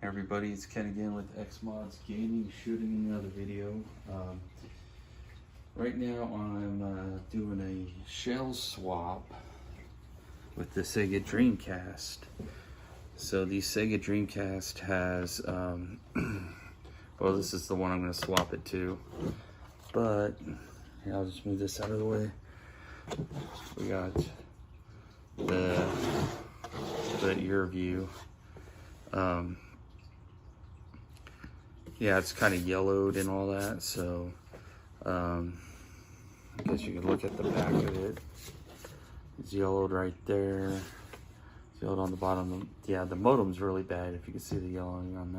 Everybody, it's Ken again with XMods Gaming, shooting another video. Right now I'm doing a shell swap with the Sega Dreamcast. So the Sega Dreamcast has, well, this is the one I'm going to swap it to, but here, I'll just move this out of the way. We got the ear view. Yeah, it's kind of yellowed and all that, so I guess you can look at the back of it. It's yellowed right there. It's yellowed on the bottom. Yeah, the modem's really bad, if you can see the yellowing on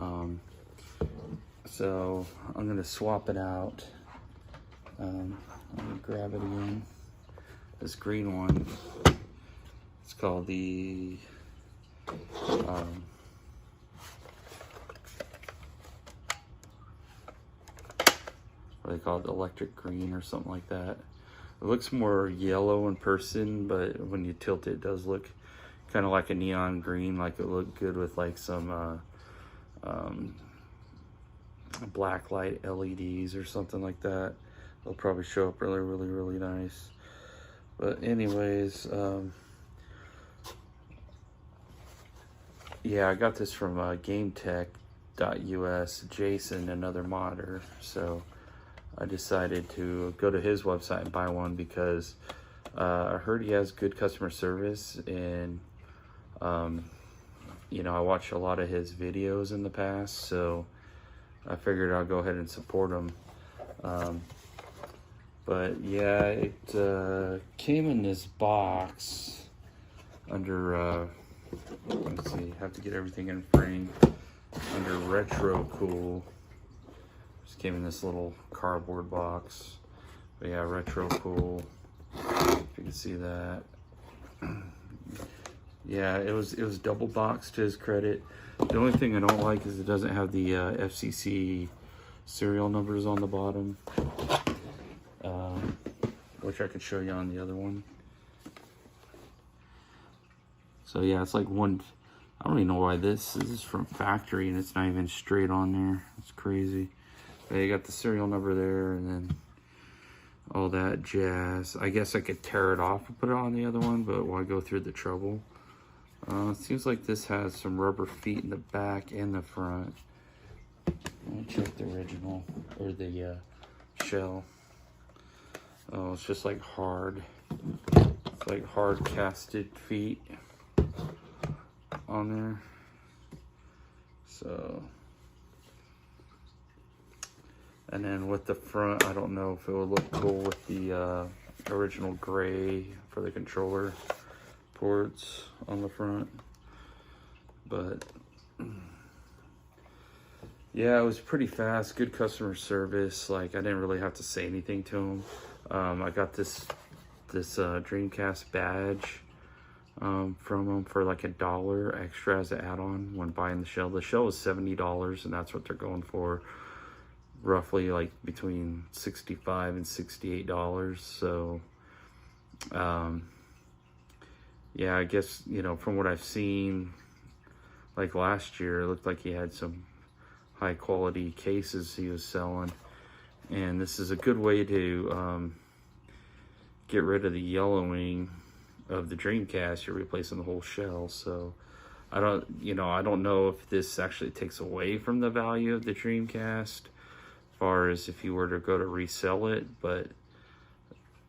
that. So I'm gonna swap it out. I'm gonna grab it again. This green one. It's called the what they call it, electric green or something like that. It looks more yellow in person, but when you tilt it, it does look kind of like a neon green, like it looked good with like some black light LEDs or something like that. They'll probably show up really nice. But anyways, yeah, I got this from GameTech.us, Jason, another modder. So I decided to go to his website and buy one because I heard he has good customer service, and you know, I watched a lot of his videos in the past, so I figured I'll go ahead and support him. But yeah, it came in this box under let's see, have to get everything in frame, under Retro Cool. Just came in this little cardboard box. But yeah, Retro Cool, if you can see that. Yeah, it was double boxed, to his credit. The only thing I don't like is it doesn't have the FCC serial numbers on the bottom, which I could show you on the other one. So yeah, it's like one, I don't even know why this is from factory and it's not even straight on there. It's crazy. But you got the serial number there and then all that jazz. I guess I could tear it off and put it on the other one, but why go through the trouble? It seems like this has some rubber feet in the back and the front. Let me check the original, or the shell. Oh, it's just like hard. It's like hard casted feet on there. So, and then with the front, I don't know if it would look cool with the original gray for the controller ports on the front, but yeah, it was pretty fast, good customer service. Like, I didn't really have to say anything to him. I got this Dreamcast badge from them for like $1 extra as an add-on when buying the shell. The shell was $70, and that's what they're going for, roughly like between $65 and $68. So yeah, I guess, you know, from what I've seen, like last year, it looked like he had some high quality cases he was selling, and this is a good way to get rid of the yellowing of the Dreamcast. You're replacing the whole shell. So I don't know if this actually takes away from the value of the Dreamcast as far as if you were to go to resell it, but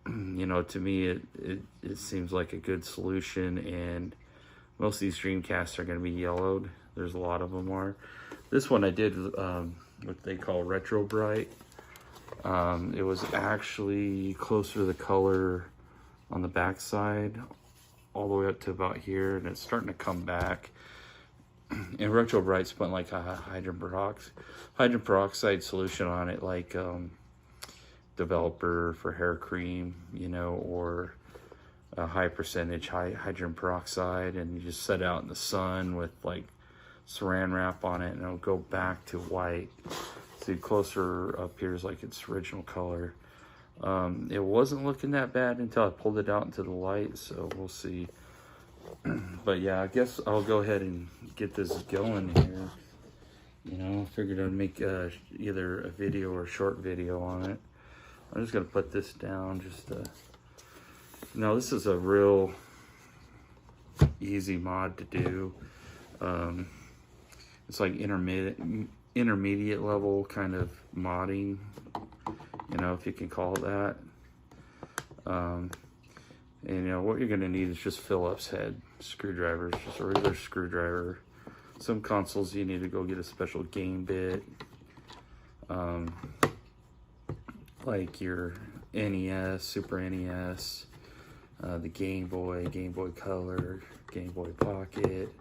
you know, to me it seems like a good solution. And most of these Dreamcasts are going to be yellowed. There's a lot of them are. This one I did what they call retro bright. It was actually closer to the color on the back side, all the way up to about here, and it's starting to come back. And retro bright's putting like a hydrogen peroxide solution on it, like developer for hair cream, you know, or a high percentage hydrogen peroxide, and you just set it out in the sun with like saran wrap on it, and it'll go back to white. See, closer up here is like its original color. It wasn't looking that bad until I pulled it out into the light, so we'll see. But yeah, I guess I'll go ahead and get this going here. You know, I figured I'd make either a video or a short video on it. I'm just gonna put this down just to... Now this is a real easy mod to do. It's like intermediate level kind of modding, you know, if you can call it that. And you know, what you're gonna need is just Phillips head screwdrivers, just a regular screwdriver. Some consoles you need to go get a special game bit, like your NES, Super NES, the Game Boy Color, Game Boy Pocket,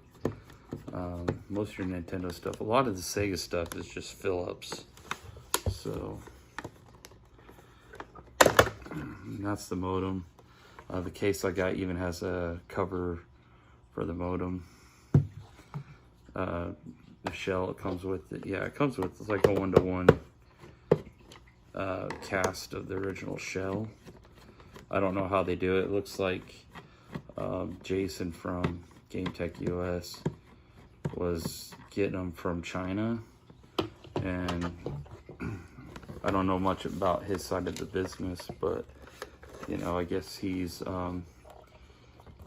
most of your Nintendo stuff. A lot of the Sega stuff is just Phillips. So that's the modem. The case I got even has a cover for the modem. The shell it comes with, it comes with, it's like a 1-to-1 cast of the original shell. I don't know how they do it. It looks like Jason from Game Tech US was getting them from China, and I don't know much about his side of the business, but you know, I guess he's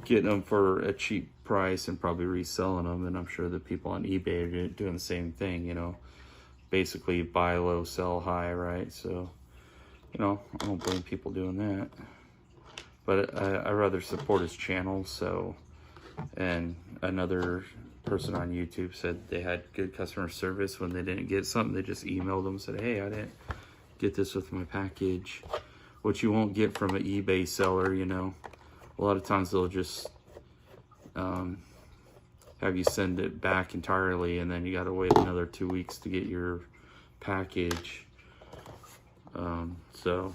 getting them for a cheap price and probably reselling them, and I'm sure the people on eBay are doing the same thing, you know, basically buy low, sell high, right? So, you know, I don't blame people doing that, but I rather support his channel. So, and another person on YouTube said they had good customer service when they didn't get something. They just emailed them and said, hey, I didn't get this with my package, which you won't get from an eBay seller, you know. A lot of times they'll just have you send it back entirely, and then you got to wait another 2 weeks to get your package. So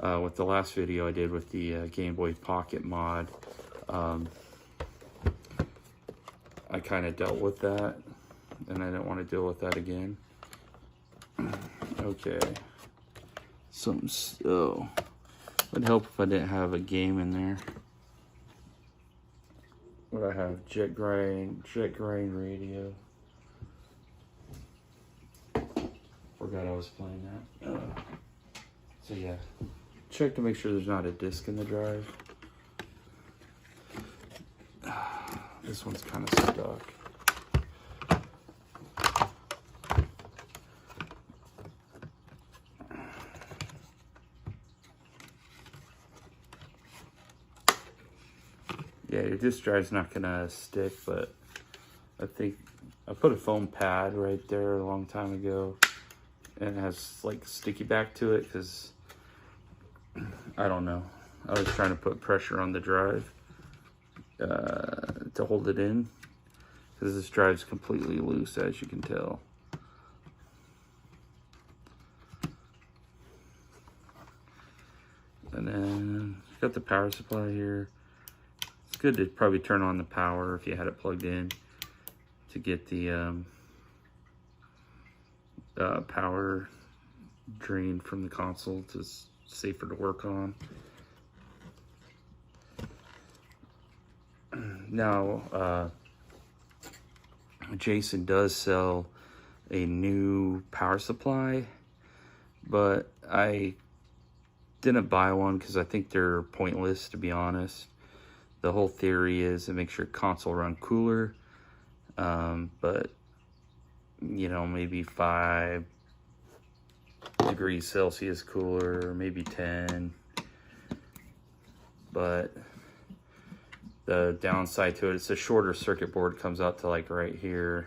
with the last video I did with the Game Boy Pocket mod, I kind of dealt with that, and I didn't want to deal with that again. Okay. So it'd help if I didn't have a game in there. What I have, jet grind radio. Forgot I was playing that. So yeah, check to make sure there's not a disc in the drive. This one's kind of stuck. Yeah, your disk drive's not gonna stick, but I think I put a foam pad right there a long time ago, and it has like sticky back to it because I don't know. I was trying to put pressure on the drive to hold it in, because this drive's completely loose, as you can tell. And then got the power supply here. It's good to probably turn on the power if you had it plugged in to get the power drained from the console to safer to work on. Now, Jason does sell a new power supply, but I didn't buy one because I think they're pointless, to be honest. The whole theory is it makes your console run cooler, but you know, maybe 5 degrees Celsius cooler, or maybe 10. But the downside to it, it's a shorter circuit board, comes out to like right here,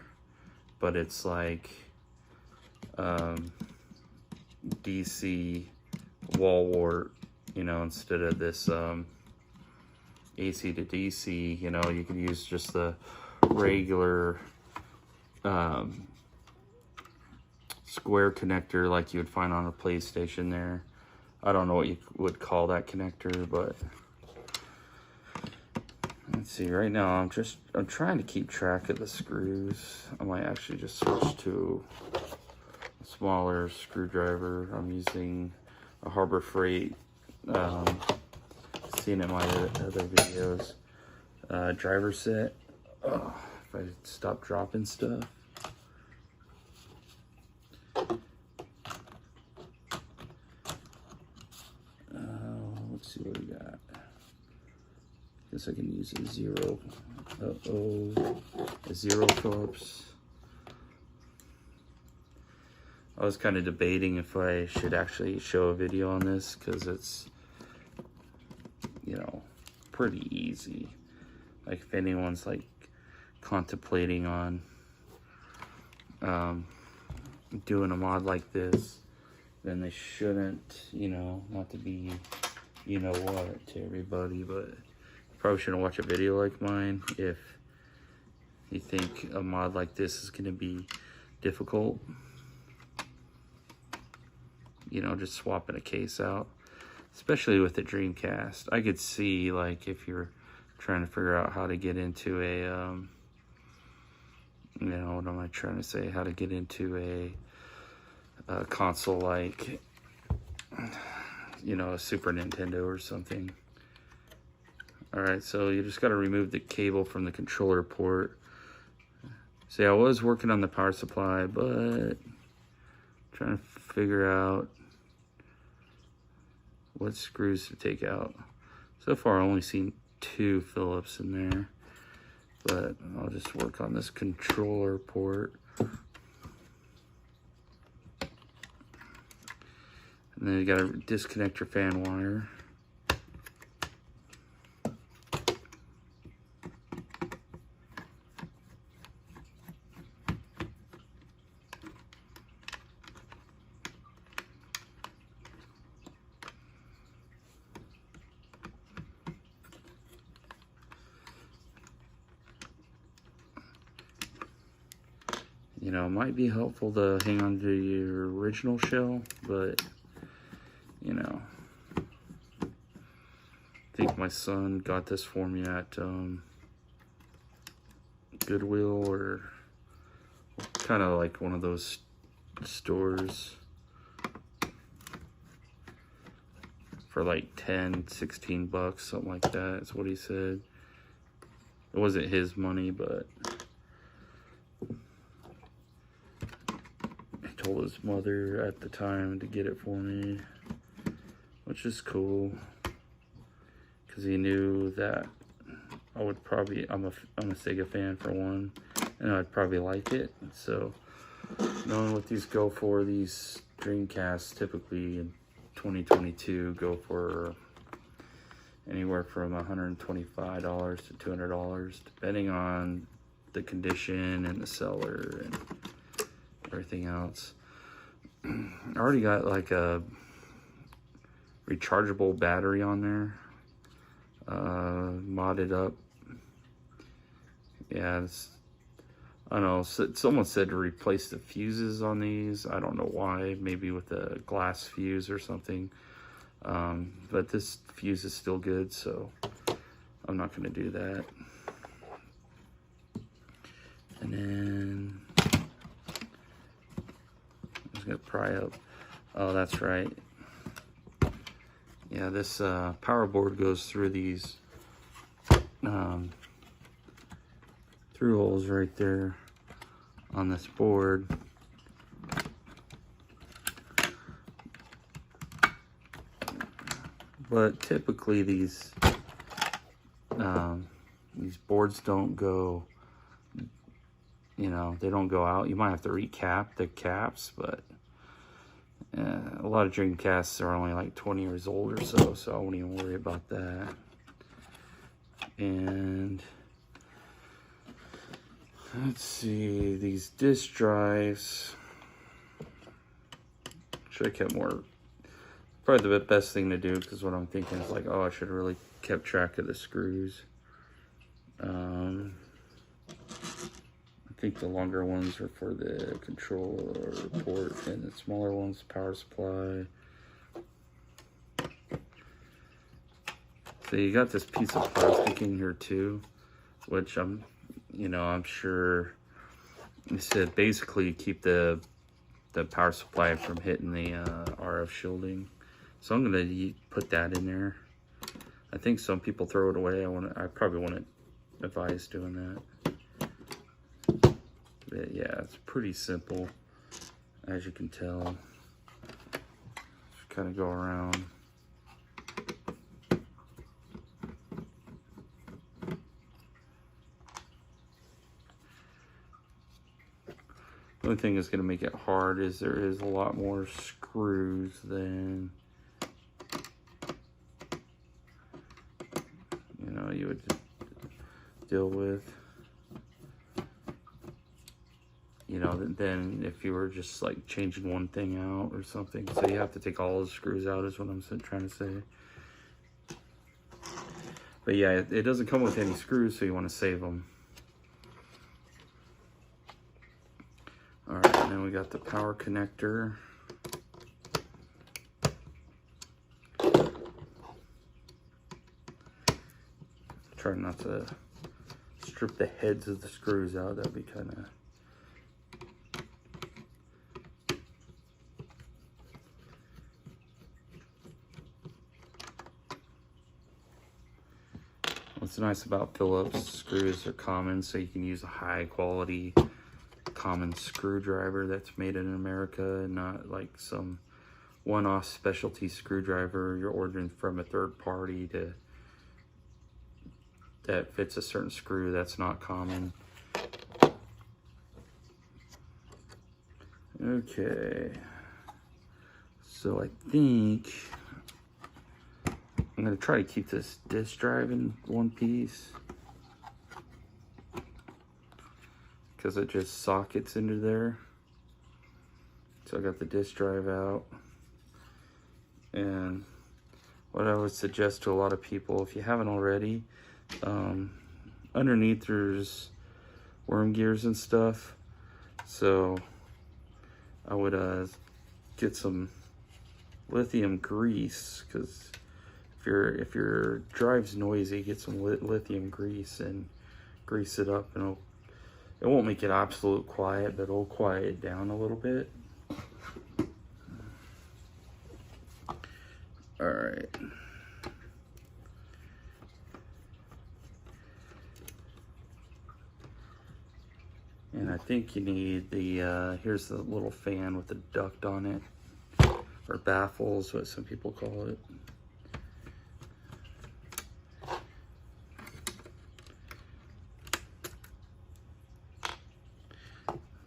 but it's like DC wall wart, you know, instead of this AC to DC, you know, you can use just the regular square connector like you would find on a PlayStation there. I don't know what you would call that connector, but let's see. Right now I'm trying to keep track of the screws. I might actually just switch to a smaller screwdriver. I'm using a Harbor Freight, seen in my other videos. driver set. Oh, if I stop dropping stuff. Let's see what we got. Guess I can use a zero. A zero Phillips. I was kind of debating if I should actually show a video on this because it's, you know, pretty easy. Like if anyone's like contemplating on doing a mod like this, then they shouldn't, you know, not to be, you know what, to everybody, but you probably shouldn't watch a video like mine if you think a mod like this is going to be difficult. You know, just swapping a case out, especially with the Dreamcast. I could see, like, if you're trying to figure out how to get into a, you know, what am I trying to say? How to get into a console like, you know, a Super Nintendo or something. Alright, so you just got to remove the cable from the controller port. See, I was working on the power supply, but trying to figure out what screws to take out. So far I've only seen 2 Phillips in there, but I'll just work on this controller port. And then you gotta disconnect your fan wire. You know, it might be helpful to hang on to your original shell, but, you know, I think my son got this for me at Goodwill, or kind of like one of those stores, for like 10, 16 bucks, something like that. That's what he said. It wasn't his money, but told his mother at the time to get it for me, which is cool because he knew that I would probably, I'm a Sega fan for one, and I'd probably like it. So knowing what these go for, these Dreamcasts typically in 2022 go for anywhere from $125 to $200, depending on the condition and the seller and everything else. I already got like a rechargeable battery on there, modded up. Yeah, I don't know, someone said to replace the fuses on these. I don't know why, maybe with a glass fuse or something, but this fuse is still good, so I'm not going to do that. And then gonna pry up. Oh, that's right. Yeah, this power board goes through these through holes right there on this board. But typically these boards don't go, you know, they don't go out. You might have to recap the caps, but a lot of Dreamcasts are only like 20 years old or so, so I won't even worry about that. And let's see, these disk drives, should have kept more. Probably the best thing to do, because what I'm thinking is like, oh, I should have really kept track of the screws. I think the longer ones are for the controller port, and the smaller ones, power supply. So you got this piece of plastic in here too, which I'm sure it said basically keep the power supply from hitting the RF shielding. So I'm gonna put that in there. I think some people throw it away. I probably want to advise doing that. But yeah, it's pretty simple, as you can tell. Just kind of go around. The only thing that's going to make it hard is there is a lot more screws than, you know, you would deal with. You know, than if you were just like changing one thing out or something. So you have to take all the screws out is what I'm trying to say. But yeah, it doesn't come with any screws, so you want to save them. Alright, and then we got the power connector. Try not to strip the heads of the screws out, that'd be kind of... What's nice about Phillips screws, they're common, so you can use a high quality common screwdriver that's made in America and not like some one-off specialty screwdriver you're ordering from a third party that fits a certain screw that's not common. Okay, so I think I'm going to try to keep this disk drive in one piece because it just sockets into there. So I got the disk drive out, and what I would suggest to a lot of people, if you haven't already, underneath there's worm gears and stuff, so I would get some lithium grease, because if your drive's noisy, get some lithium grease and grease it up, and it won't make it absolute quiet, but it'll quiet it down a little bit. All right. And I think you need the, here's the little fan with the duct on it, or baffles, what some people call it.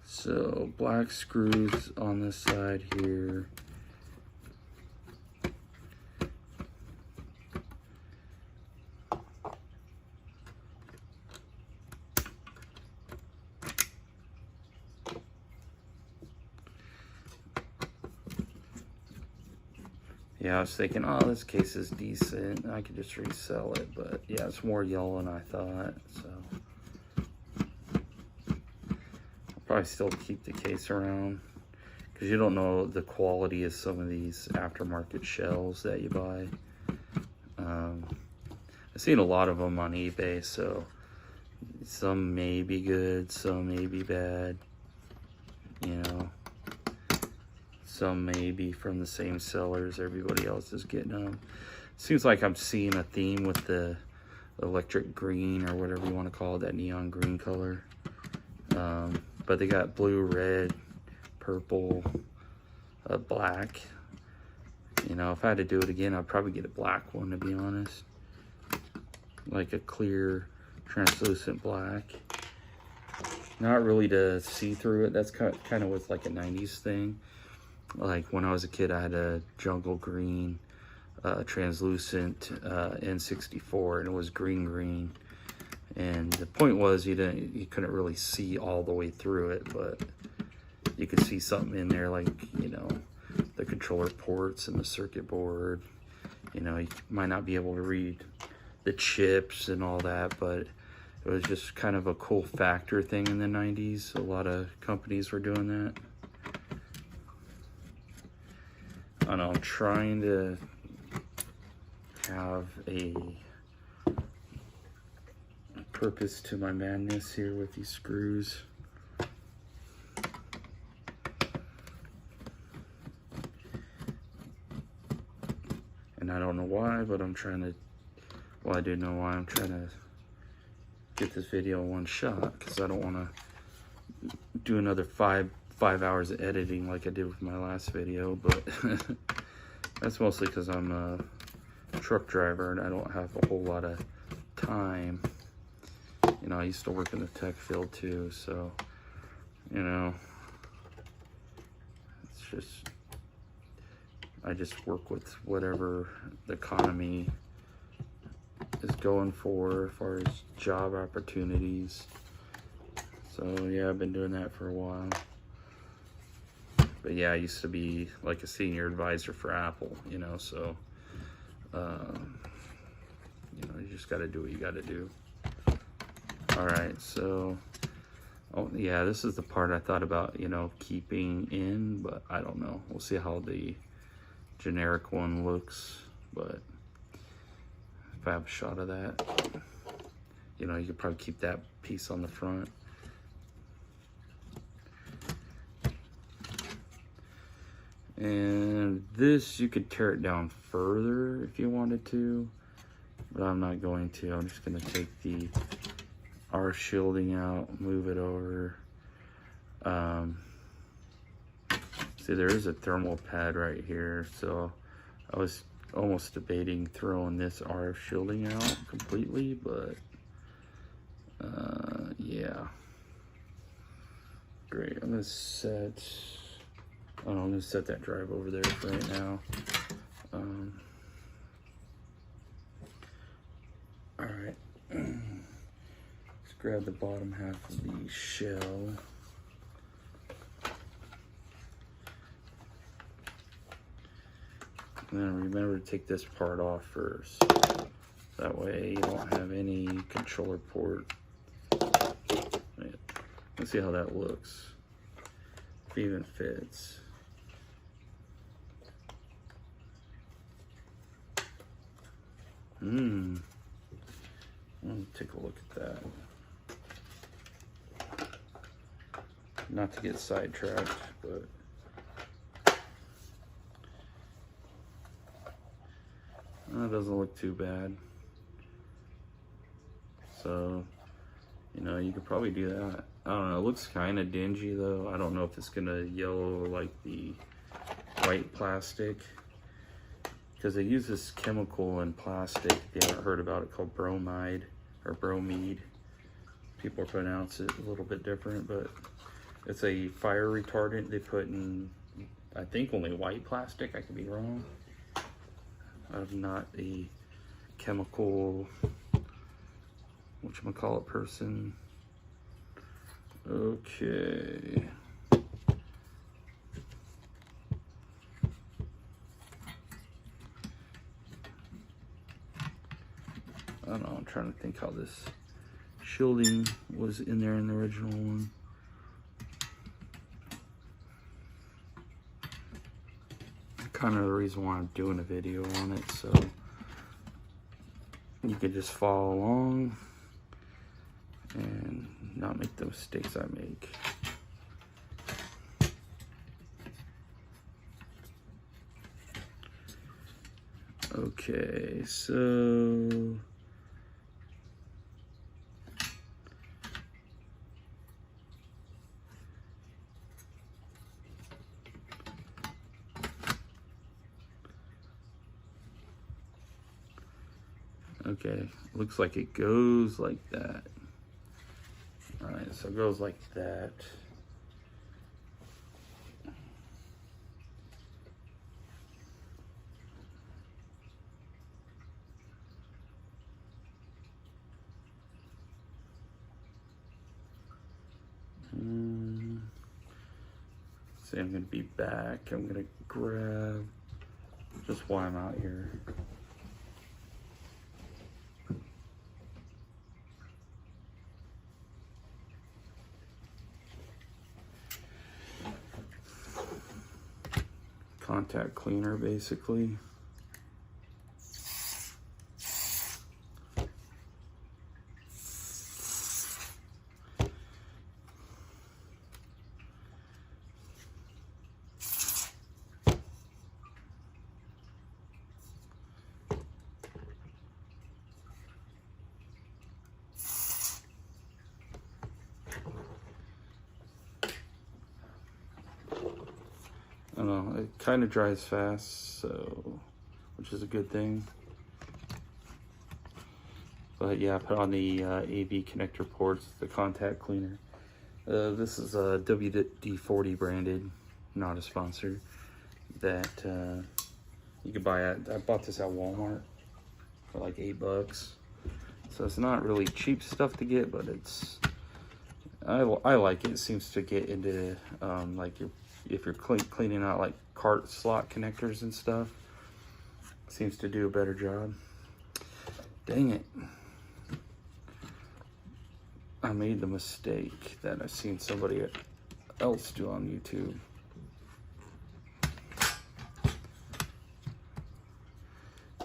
So black screws on this side here. Yeah, I was thinking, oh, this case is decent, I could just resell it, but yeah, it's more yellow than I thought, so I'll probably still keep the case around, because you don't know the quality of some of these aftermarket shells that you buy. I've seen a lot of them on eBay, so some may be good, some may be bad, you know. Some may be from the same sellers everybody else is getting them. Seems like I'm seeing a theme with the electric green, or whatever you want to call it, that neon green color. But they got blue, red, purple, black. You know, if I had to do it again, I'd probably get a black one, to be honest. Like a clear, translucent black. Not really to see through it. That's kind of was like a 90s thing. Like when I was a kid, I had a jungle green, translucent N64, and it was green. And the point was you couldn't really see all the way through it, but you could see something in there, like, you know, the controller ports and the circuit board. You know, you might not be able to read the chips and all that, but it was just kind of a cool factor thing in the 90s. A lot of companies were doing that. I don't know, I'm trying to have a purpose to my madness here with these screws. And I don't know why, but I'm trying to, well, I do know why. I'm trying to get this video in one shot because I don't want to do another five hours of editing like I did with my last video, but that's mostly because I'm a truck driver and I don't have a whole lot of time. You know, I used to work in the tech field too, so, you know, it's just, I just work with whatever the economy is going for as far as job opportunities. So yeah, I've been doing that for a while. But yeah, I used to be like a senior advisor for Apple, you know, so you know, you just got to do what you got to do. All right, so oh yeah, this is the part I thought about, you know, keeping in, but I don't know. We'll see how the generic one looks, but if I have a shot of that, you know, you could probably keep that piece on the front. And this, you could tear it down further if you wanted to, but I'm not going to. I'm just going to take the R shielding out, move it over. See, there is a thermal pad right here, so I was almost debating throwing this RF shielding out completely, but yeah. Great, I'm gonna set that drive over there for right now. All right, let's grab the bottom half of the shell. And then remember to take this part off first. That way you don't have any controller port. Let's see how that looks. If it even fits. Let me take a look at that. Not to get sidetracked, but that doesn't look too bad. So, you know, you could probably do that. I don't know, it looks kind of dingy though. I don't know if it's gonna yellow like the white plastic, because they use this chemical in plastic, if you haven't heard about it, called bromide or bromide. People pronounce it a little bit different, but it's a fire retardant they put in, I think, only white plastic. I could be wrong. I'm not a chemical, whatchamacallit person. Okay. I don't know, I'm trying to think how this shielding was in there in the original one. Kind of the reason why I'm doing a video on it, so you could just follow along and not make the mistakes I make. Okay, so okay, looks like it goes like that. All right, so it goes like that. See, I'm gonna be back. I'm gonna grab just while I'm out here. Contact cleaner, basically. I don't know, it kind of dries fast, so, which is a good thing. But yeah, I put on the AV connector ports, the contact cleaner. This is a WD-40 branded, not a sponsor, that you could buy at, I bought this at Walmart for like $8. So it's not really cheap stuff to get, but it's, I like it. It seems to get into like if you're cleaning out like cart slot connectors and stuff, it seems to do a better job. Dang it. I made the mistake that I've seen somebody else do on YouTube.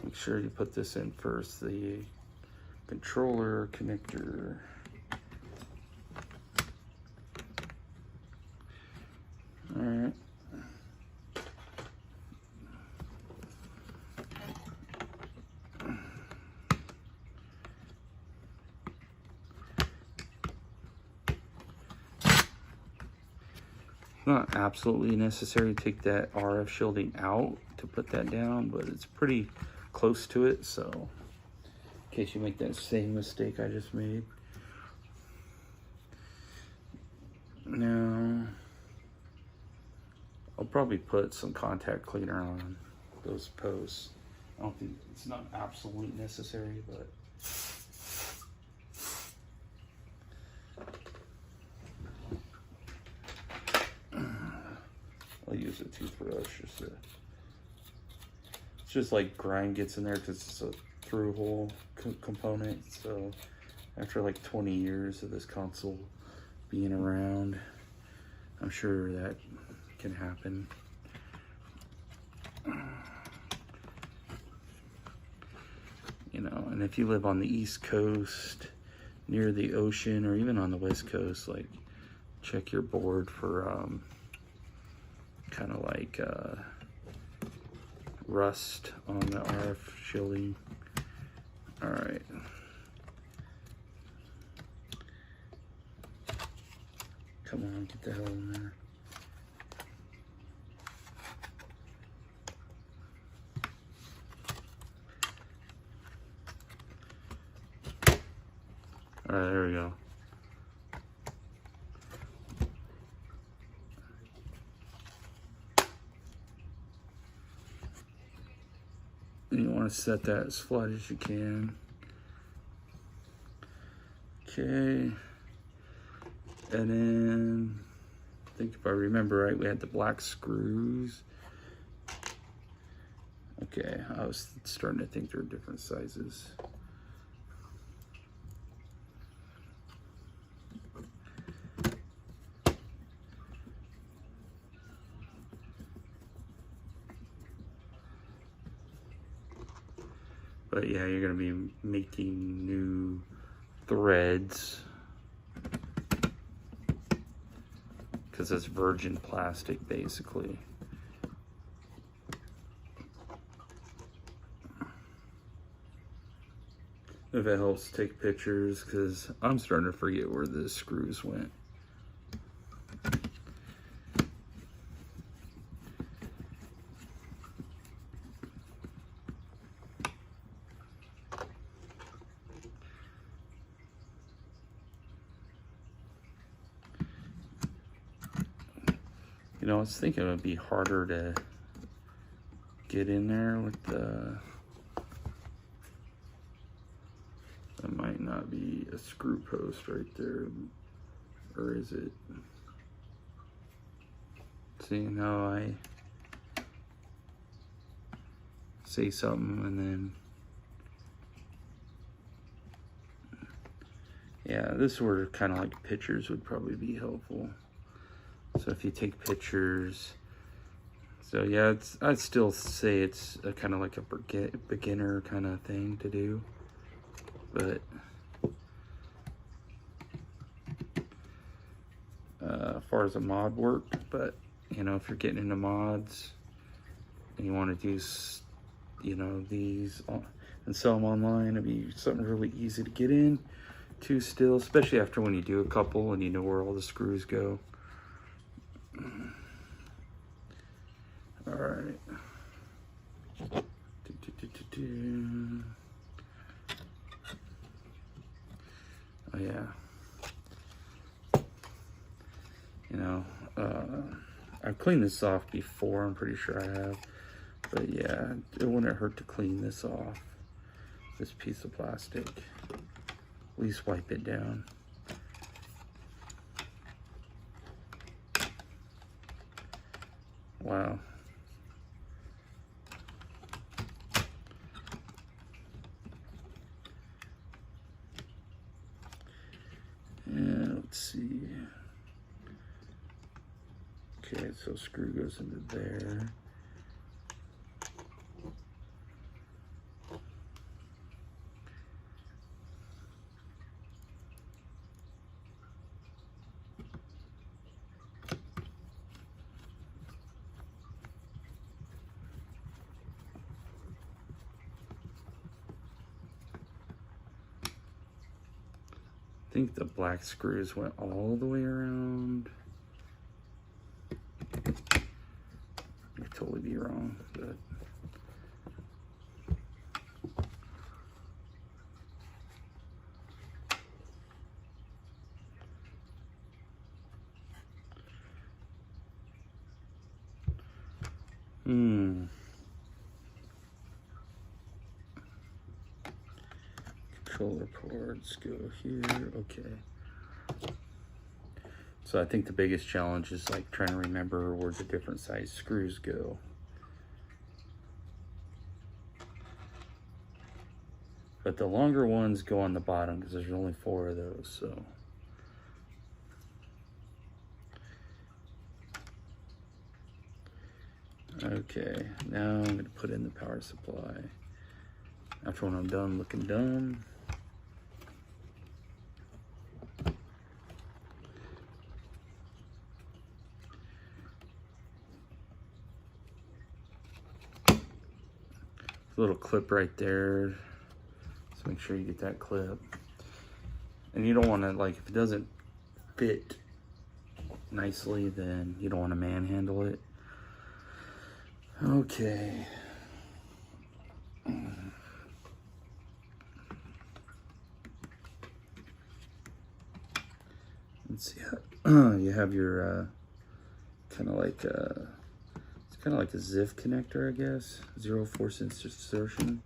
Make sure you put this in first, the controller connector. All right. Not absolutely necessary to take that RF shielding out to put that down, but it's pretty close to it, so in case you make that same mistake I just made. Now, I'll probably put some contact cleaner on those posts. I don't think it's not absolutely necessary, but I'll use a toothbrush just to, it's just like grime gets in there because it's a through hole component. So after like 20 years of this console being around, I'm sure that can happen. You know, and if you live on the East Coast near the ocean, or even on the West Coast, like check your board for kind of like rust on the RF shielding. All right. Come on, get the hell in there. All right, there we go. And you want to set that as flat as you can. Okay. And then, I think if I remember right, we had the black screws. Okay, I was starting to think they're different sizes. But yeah, you're gonna be making new threads because it's virgin plastic basically. If it helps, take pictures because I'm starting to forget where the screws went. You know, I was thinking it would be harder to get in there with the, that might not be a screw post right there, or is it? Seeing how I say something and then, yeah, this is where kind of like pictures would probably be helpful. So if you take pictures, so yeah, I'd still say it's a kind of like a beginner kind of thing to do, but as far as the mod work, but you know, if you're getting into mods and you want to do, you know, these and sell them online, it'd be something really easy to get in to still, especially after when you do a couple and you know where all the screws go. All right. Oh yeah. You know, I've cleaned this off before, I'm pretty sure I have. But yeah, it wouldn't hurt to clean this off, this piece of plastic. At least wipe it down. Wow. And let's see. Okay, so screw goes into there. I think the black screws went all the way around. I could totally be wrong, but controller ports go here. Okay. So I think the biggest challenge is like trying to remember where the different size screws go. But the longer ones go on the bottom because there's only 4 of those, so. Okay, now I'm gonna put in the power supply. After when I'm done looking dumb. Little clip right there. So make sure you get that clip. And you don't want to, like, if it doesn't fit nicely, then you don't want to manhandle it. Okay. Let's see. You have your kind of like it's kind of like a ZIF connector, I guess. 0 force insertion.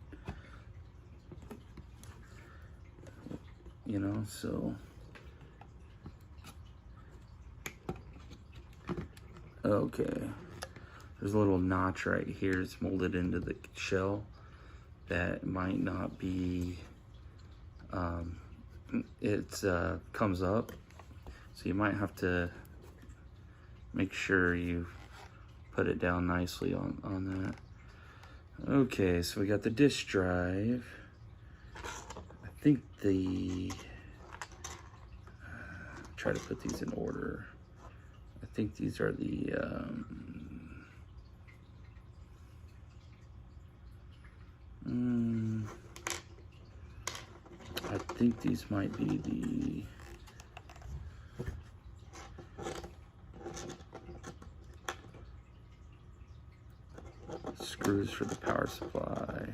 You know, so okay. There's a little notch right here. It's molded into the shell. That might not be. It comes up, so you might have to make sure you put it down nicely on that. Okay, so we got the disk drive. I think try to put these in order. I think these are the I think these might be the screws for the power supply.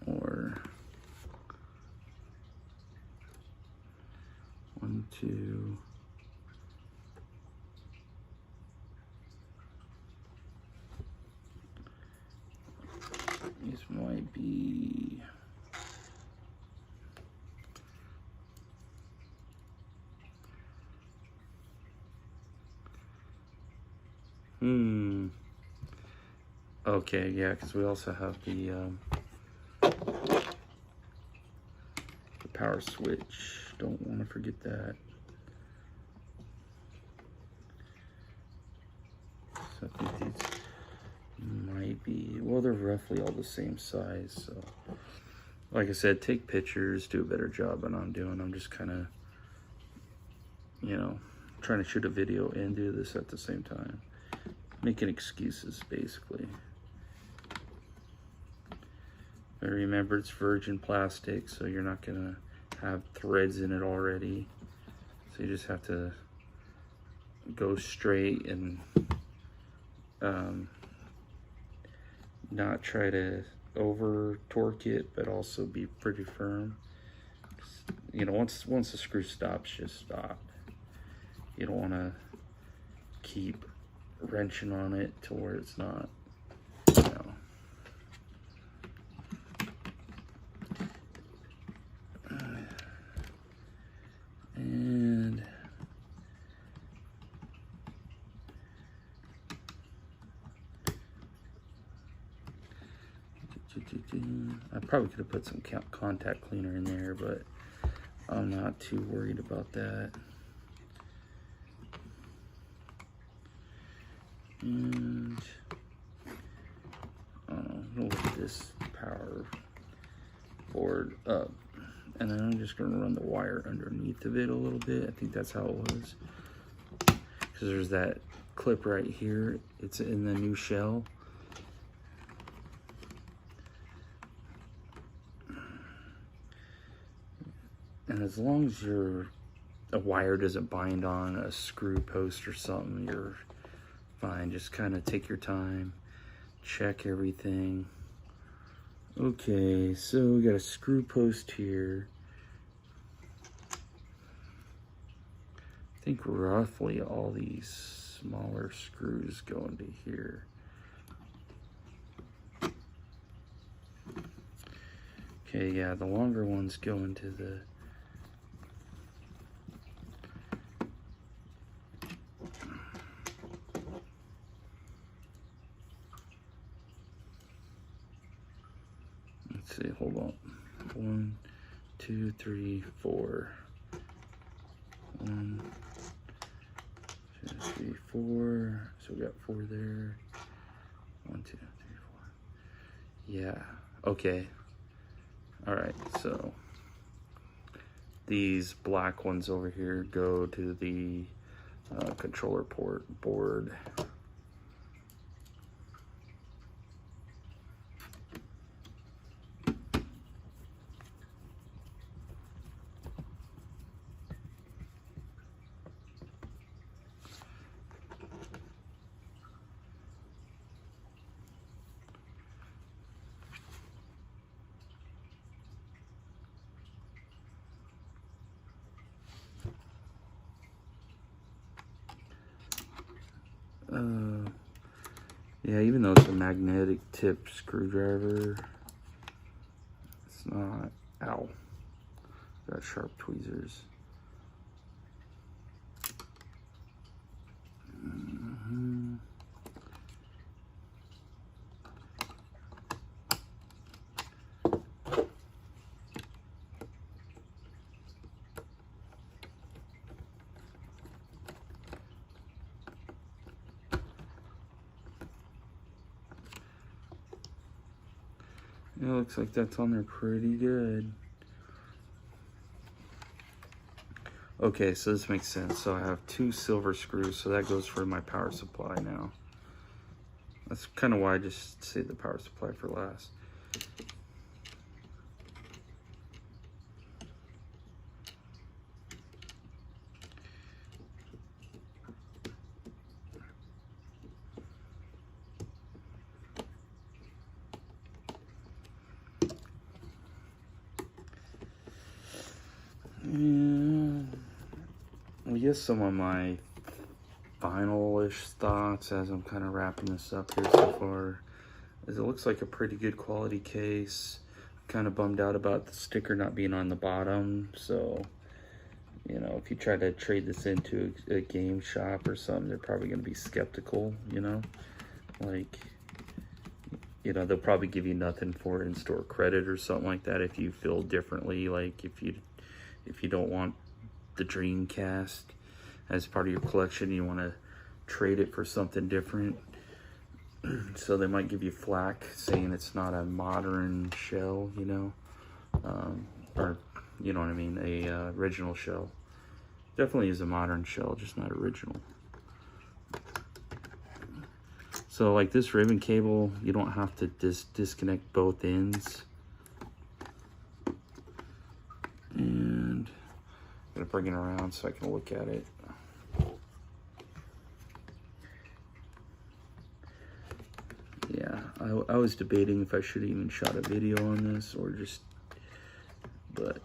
Or 1, 2. These might be okay, yeah, because we also have the power switch. Don't want to forget that. So I think these might be, well, they're roughly all the same size. So, like I said, take pictures, do a better job than I'm doing. I'm just kind of, you know, trying to shoot a video and do this at the same time. Making excuses, basically. But remember, it's virgin plastic, so you're not gonna have threads in it already. So you just have to go straight and not try to over torque it, but also be pretty firm. You know, once the screw stops, just stop. You don't want to keep wrenching on it to where it's not, you know. And I probably could have put some contact cleaner in there, but I'm not too worried about that. And I'm gonna lift this power board up, and then I'm just gonna run the wire underneath of it a little bit. I think that's how it was, because there's that clip right here. It's in the new shell. And as long as a wire doesn't bind on a screw post or something, you're fine. Just kind of take your time, check everything. Okay, so we got a screw post here. I think roughly all these smaller screws go into here. Okay, yeah, the longer ones go into the see, hold on. 1, 2, 3, 4. 1, 2, 3, 4. So we got 4 there. 1, 2, 3, 4. Yeah. Okay. All right. So these black ones over here go to the controller board. Yeah, even though it's a magnetic tip screwdriver, it's not. Ow. Got sharp tweezers. It looks like that's on there pretty good. Okay, so this makes sense. So I have 2 silver screws, so that goes for my power supply now. That's kind of why I just saved the power supply for last. And I guess some of my final-ish thoughts as I'm kind of wrapping this up here so far is it looks like a pretty good quality case. Kind of bummed out about the sticker not being on the bottom, so you know, if you try to trade this into a game shop or something, they're probably going to be skeptical, you know, like, you know, they'll probably give you nothing for in-store credit or something like that if you feel differently, like if you don't want the Dreamcast as part of your collection, you want to trade it for something different. So they might give you flack saying it's not a modern shell, you know, or you know what I mean, a original shell. Definitely is a modern shell, just not original. So like this ribbon cable, you don't have to disconnect both ends. And gonna bring it around so I can look at it. Yeah, I was debating if I should even shot a video on this or just, but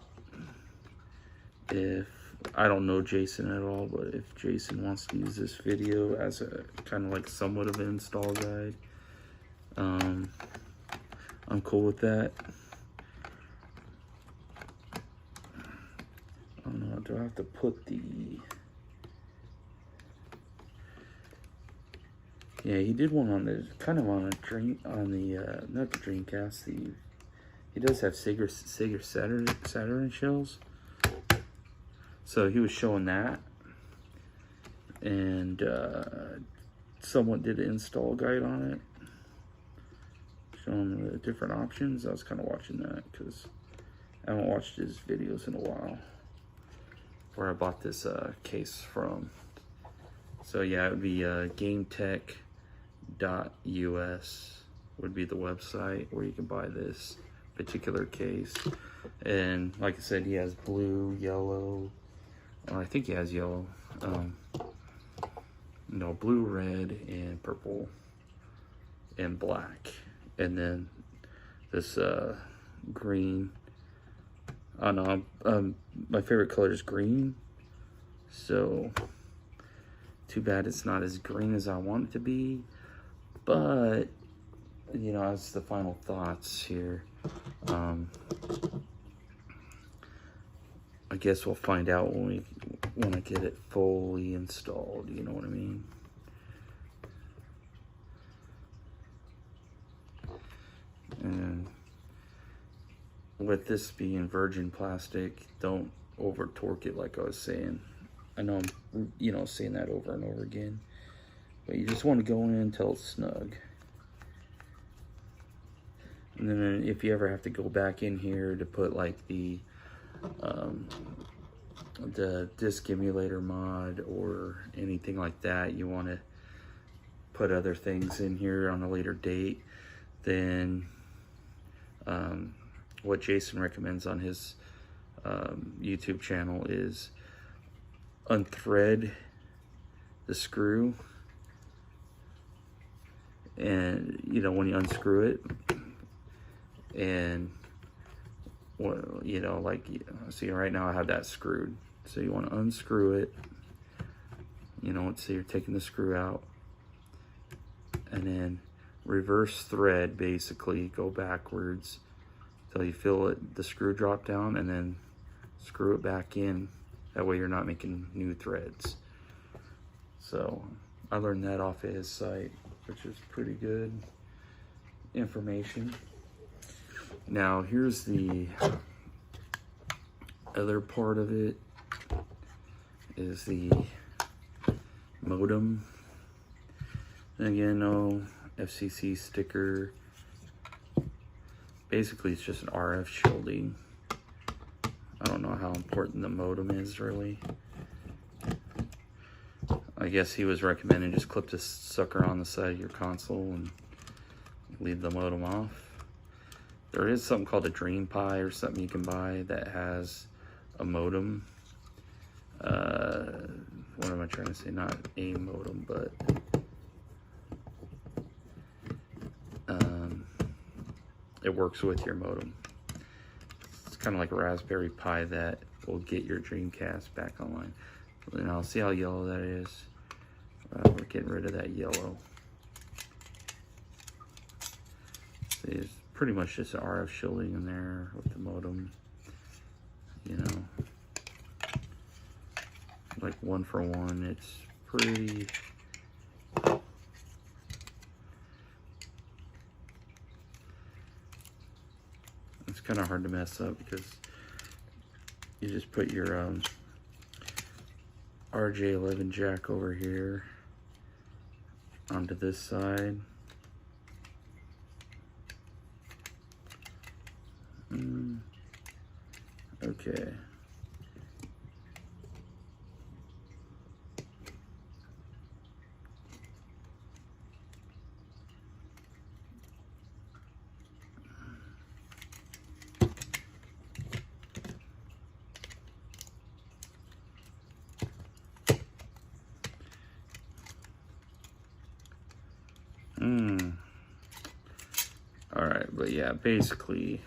if, I don't know Jason at all, but if Jason wants to use this video as a kind of like somewhat of an install guide, I'm cool with that. I don't know, do I have to put the, yeah, he did one on the, kind of on a dream, on the, not the Dreamcast, he does have Sega Saturn shells. So he was showing that, and someone did an install guide on it, showing the different options. I was kind of watching that because I haven't watched his videos in a while, where I bought this case from. So yeah, it would be gametech.us would be the website where you can buy this particular case. And like I said, he has blue, yellow, I think he has yellow, no, blue, red, and purple, and black. And then this green. Oh no, my favorite color is green. So, too bad it's not as green as I want it to be. But, you know, that's the final thoughts here. I guess we'll find out when I get it fully installed, you know what I mean? And with this being virgin plastic, don't over torque it like I was saying. I know I'm, you know, saying that over and over again, but you just want to go in until it's snug. And then if you ever have to go back in here to put like the disc emulator mod or anything like that, you want to put other things in here on a later date, then what Jason recommends on his YouTube channel is unthread the screw, and you know, when you unscrew it, and well, you know, like, see right now I have that screwed, so you want to unscrew it, you know, let's say you're taking the screw out, and then reverse thread, basically go backwards till you feel it, the screw drop down, and then screw it back in. That way you're not making new threads. So I learned that off of his site, which is pretty good information. Now here's the other part of it, is the modem. And again, no FCC sticker. Basically it's just an RF shielding. I don't know how important the modem is really. I guess he was recommending just clip this sucker on the side of your console and leave the modem off. There is something called a Dream Pi or something you can buy that has a modem. What am I trying to say? Not a modem, but it works with your modem. It's kind of like a Raspberry Pi that will get your Dreamcast back online. And I'll see how yellow that is. We're getting rid of that yellow. See, it's pretty much just RF shielding in there with the modem. You know, like 1-for-1. It's pretty. It's kind of hard to mess up because you just put your RJ11 jack over here onto this side. Okay. But yeah, basically,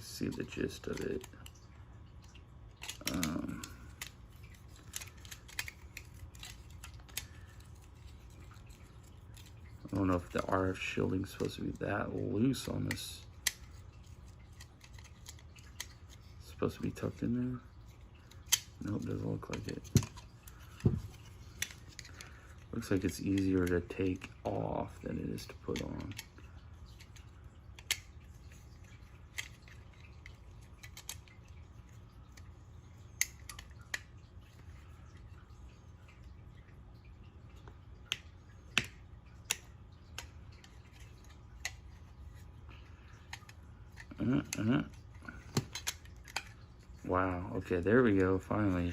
see the gist of it. I don't know if the RF shielding is supposed to be that loose on this. It's supposed to be tucked in there. Nope, doesn't look like it. Looks like it's easier to take off than it is to put on. Wow, okay, there we go, finally.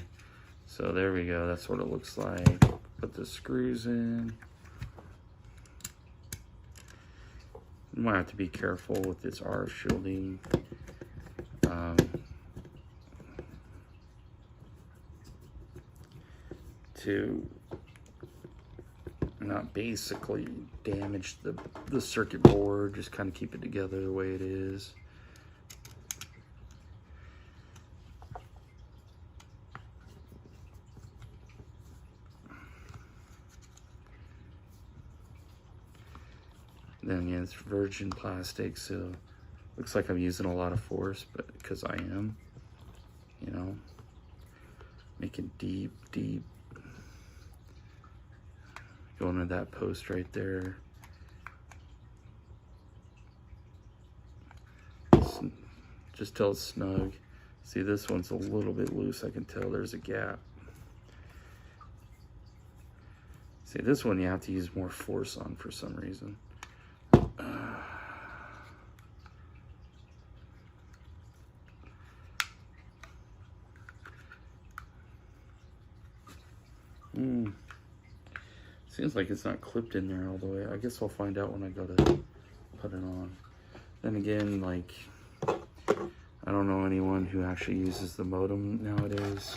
So there we go, that's what it looks like. Put the screws in. You might have to be careful with this RF shielding. To not basically damage the circuit board, just kind of keep it together the way it is. Then again, it's virgin plastic, so looks like I'm using a lot of force, but because I am, you know, making deep going to that post right there. Just till it's snug. See, this one's a little bit loose. I can tell there's a gap. See, this one you have to use more force on for some reason. Seems like it's not clipped in there all the way. I guess I'll find out when I go to put it on. Then again, like, I don't know anyone who actually uses the modem nowadays.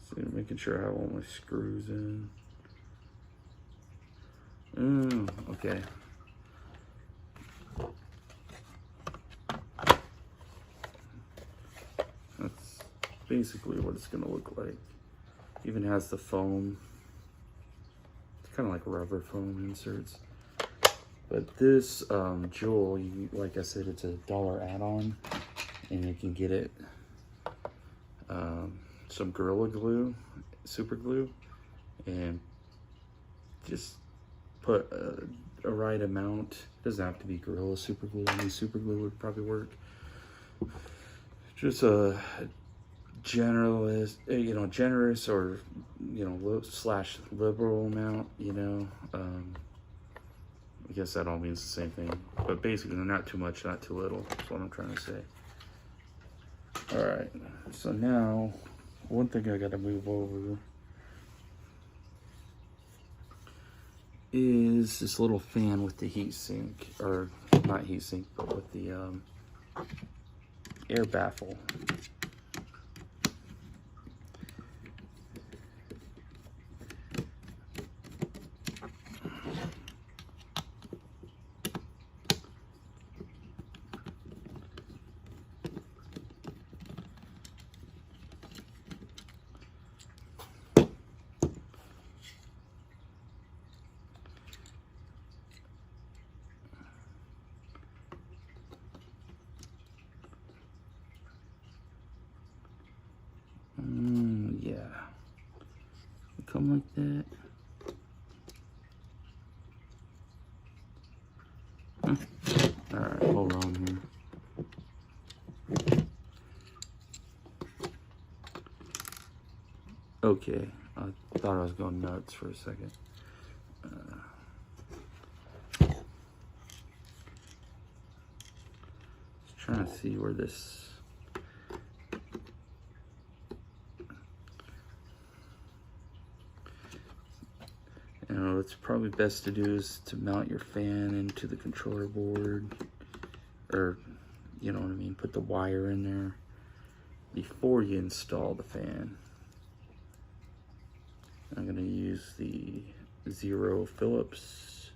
So making sure I have all my screws in. Okay. That's basically what it's gonna look like. Even has the foam. It's kind of like rubber foam inserts. But this jewel, like I said, it's a $1 add-on, and you can get it some Gorilla Glue, super glue, and just put a right amount. It doesn't have to be Gorilla super glue. Any super glue would probably work. Just a generous or slash liberal amount. I guess that all means the same thing, but basically not too much, not too little. That's what I'm trying to say. All right, so now one thing I got to move over is this little fan with the heat sink, or not heat sink, but with the air baffle. Yeah, come like that. All right, hold on here. Okay, I thought I was going nuts for a second. Just trying to see where this. What's probably best to do is to mount your fan into the controller board, or you know what I mean, put the wire in there before you install the fan. I'm going to use the 0 Phillips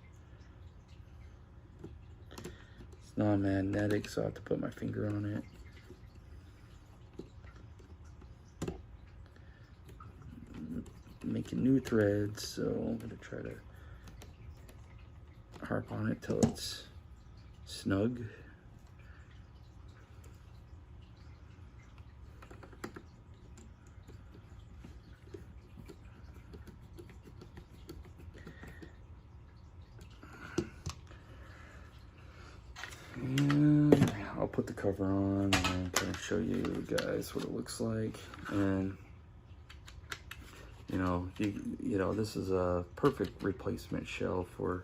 non-magnetic, so I have to put my finger on it. Making new threads, so I'm gonna try to harp on it till it's snug. And I'll put the cover on and kind of show you guys what it looks like. And you know, this is a perfect replacement shell for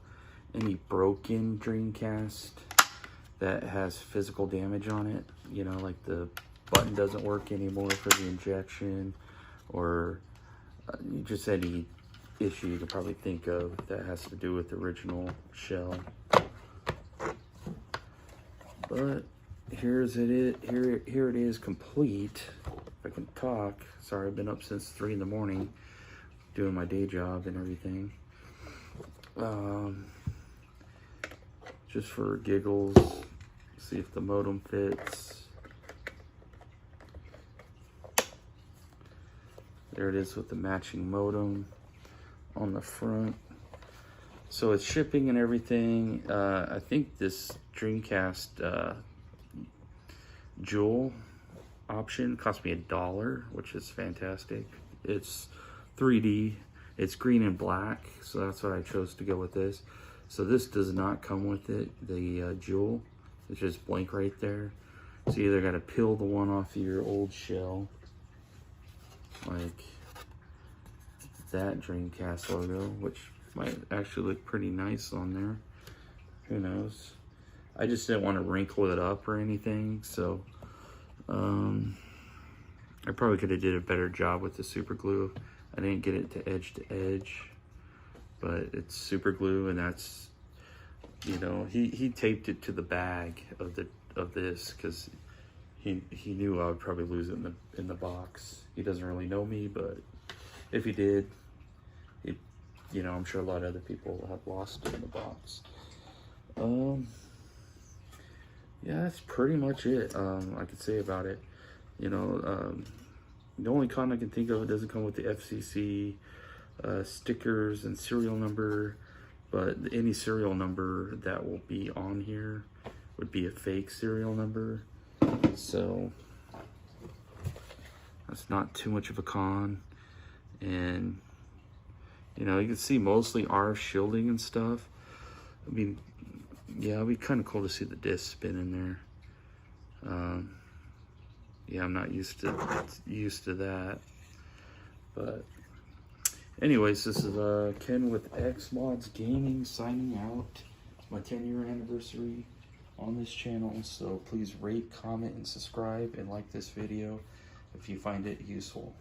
any broken Dreamcast that has physical damage on it. You know, like the button doesn't work anymore for the injection, or just any issue you could probably think of that has to do with the original shell. But here it is complete. If I can talk. Sorry, I've been up since 3 in the morning doing my day job and everything. Just for giggles, see if the modem fits. There it is with the matching modem on the front. So it's shipping and everything. I think this Dreamcast Jewel option cost me $1, which is fantastic. It's 3D, it's green and black, so that's what I chose to go with this. So this does not come with it, the Jewel. It's just blank right there. So you either got to peel the one off of your old shell, like that Dreamcast logo, which might actually look pretty nice on there. Who knows? I just didn't want to wrinkle it up or anything, so I probably could have did a better job with the super glue. I didn't get it to edge, but it's super glue, and that's, you know, he taped it to the bag of this because he knew I would probably lose it in the box. He doesn't really know me, but if he did, you know, I'm sure a lot of other people have lost it in the box. Yeah, that's pretty much it I could say about it. You know, the only con I can think of, it doesn't come with the FCC stickers and serial number, but any serial number that will be on here would be a fake serial number. So that's not too much of a con. And you know, you can see mostly RF shielding and stuff. I mean, yeah, it'd be kind of cool to see the disc spin in there. Yeah, I'm not used to that. But anyways, this is Ken with Xmods Gaming signing out. It's my 10-year anniversary on this channel, so please rate, comment, and subscribe, and like this video if you find it useful.